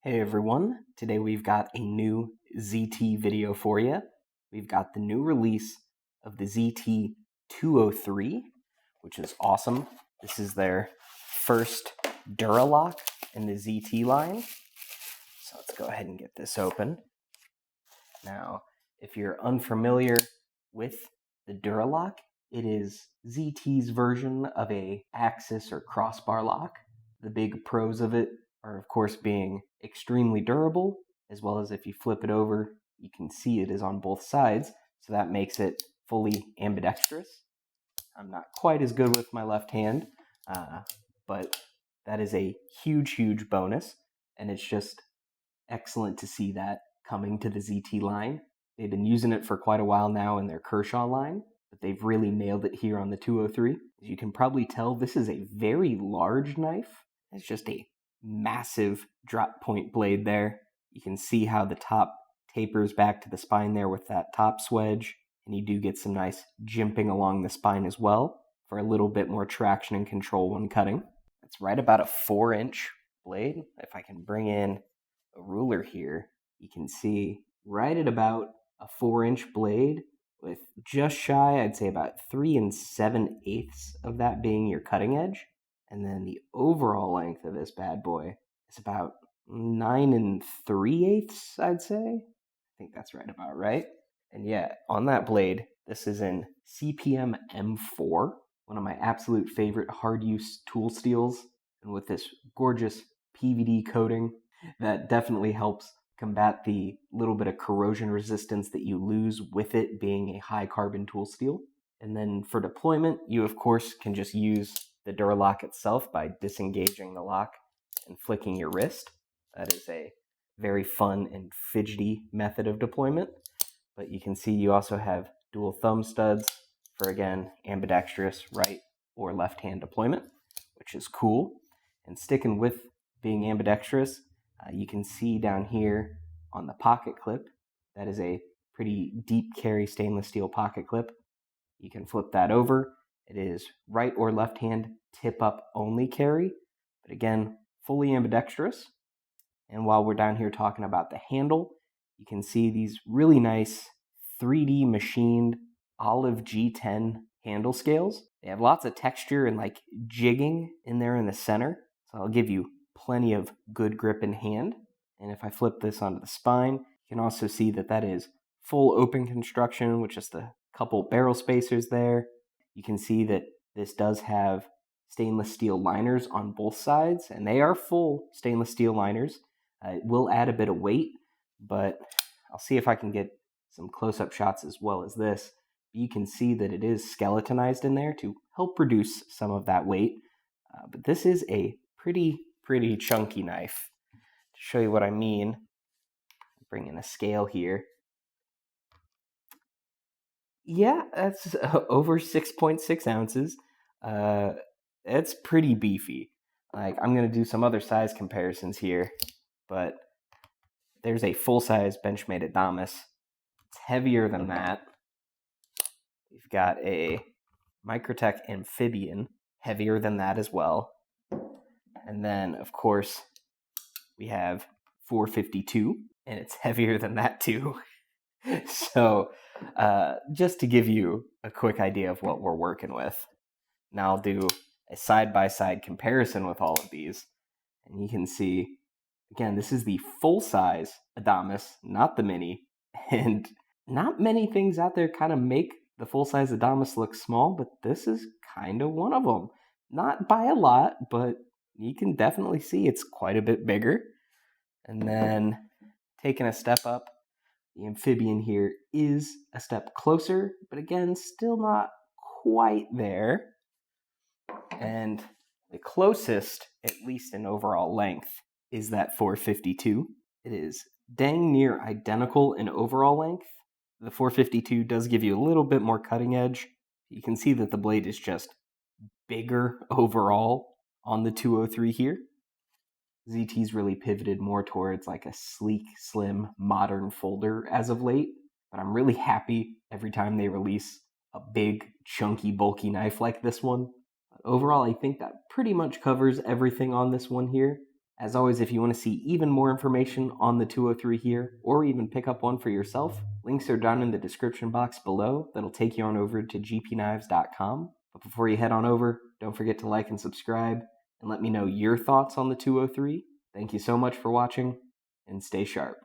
Hey everyone, today we've got a new ZT video for you. We've got the new release of the ZT 203, which is awesome. This is their first DuraLock in the ZT line. So let's go ahead and get this open. Now, if you're unfamiliar with the DuraLock, it is ZT's version of a axis or crossbar lock. The big pros of it are, of course, being extremely durable, as well as if you flip it over, you can see it is on both sides, so that makes it fully ambidextrous. I'm not quite as good with my left hand, but that is a huge bonus, and it's just excellent to see that coming to the ZT line. They've been using it for quite a while now in their Kershaw line, but they've really nailed it here on the 203. As you can probably tell, this is a very large knife. It's just a massive drop point blade there. You can see how the top tapers back to the spine there with that top swedge, and you do get some nice jimping along the spine as well for a little bit more traction and control when cutting. It's right about a 4-inch blade. If I can bring in a ruler here, you can see right at about a 4-inch blade with just shy, I'd say about 3 7/8 of that being your cutting edge. And then the overall length of this bad boy is about 9 3/8, I'd say. I think that's right about right. And yeah, on that blade, this is in CPM M4, one of my absolute favorite hard use tool steels. And with this gorgeous PVD coating, that definitely helps combat the little bit of corrosion resistance that you lose with it being a high carbon tool steel. And then for deployment, you of course can just use the DuraLock itself by disengaging the lock and flicking your wrist. That is a very fun and fidgety method of deployment. But you can see you also have dual thumb studs for, again, ambidextrous right or left hand deployment, which is cool. And sticking with being ambidextrous, you can see down here on the pocket clip, that is a pretty deep carry stainless steel pocket clip. You can flip that over. It is right or left hand tip up only carry, but again, fully ambidextrous. And while we're down here talking about the handle, you can see these really nice 3D machined olive G10 handle scales. They have lots of texture and like jigging in there in the center, so I'll give you plenty of good grip in hand. And if I flip this onto the spine, you can also see that that is full open construction with just a couple barrel spacers there. You can see that this does have stainless steel liners on both sides, and they are full stainless steel liners. It will add a bit of weight, but I'll see if I can get some close-up shots as well as this. You can see that it is skeletonized in there to help reduce some of that weight. But this is a pretty chunky knife. To show you what I mean, bring in a scale here. Yeah, that's over 6.6 ounces. It's pretty beefy. Like, I'm going to do some other size comparisons here, but there's a full-size Benchmade Adamas. It's heavier than that. We've got a Microtech Amphibian, heavier than that as well. And then, of course, we have 452, and it's heavier than that too. So, just to give you a quick idea of what we're working with. Now I'll do a side-by-side comparison with all of these, and you can see, again, this is the full-size Adamas, not the mini, and not many things out there kind of make the full-size Adamas look small, but this is kind of one of them. Not by a lot, but you can definitely see it's quite a bit bigger. And then taking a step up, the Amphibian here is a step closer, but again, still not quite there. And the closest, at least in overall length, is that 452. It is dang near identical in overall length. The 452 does give you a little bit more cutting edge. You can see that the blade is just bigger overall on the 203 here. ZT's really pivoted more towards like a sleek, slim, modern folder as of late, but I'm really happy every time they release a big, chunky, bulky knife like this one. But overall, I think that pretty much covers everything on this one here. As always, if you want to see even more information on the 203 here, or even pick up one for yourself, links are down in the description box below that'll take you on over to gpknives.com. But before you head on over, don't forget to like and subscribe, and let me know your thoughts on the 203. Thank you so much for watching, and stay sharp.